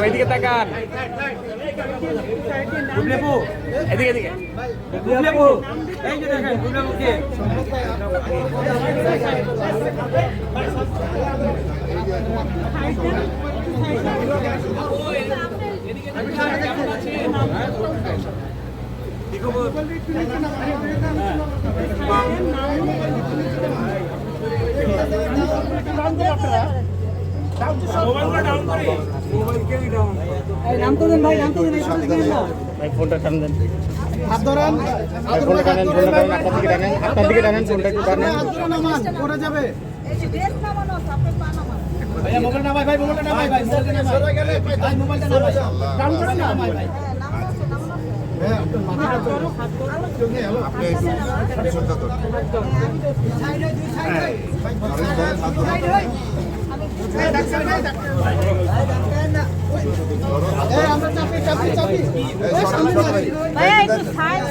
ওইদিকে তাকান। গুবলেবু এদিকে এদিকে। গুবলেবু এই যে দেখেন গুবলেবু কে নাম তো দেন ভাই, নাম তো দেন। ভাই ফোনটা টান দেন। হাত ধরেন, ভাই ফোনটা টানেন, ফোনটা টানেন, আপনার দিকে টানেন, আপনার দিকে টানেন, ফোনটা একটু টানেন। হাত ধরে নামান, পড়ে যাবে। ভাইয়া মোবাইল নামাই, ভাই মোবাইলটা নামাই, ভাই মোবাইলটা নামাই, সরে গেলে ভাই মোবাইলটা নামাই, ডাউন করে নামাই ভাই। হ্যাঁ, আপনার মাথায় হাত ধরো, হাত ধরো। আপনি শ্রদ্ধা করুন। সাইড হই, দুই সাইড হই। ধরেন, হাত ধরুন। সাইড হই। এই ডাক্তার ভাই, ডাক্তার ভাই। এই আমরা চাপি। ভাইয়া একটু সাইড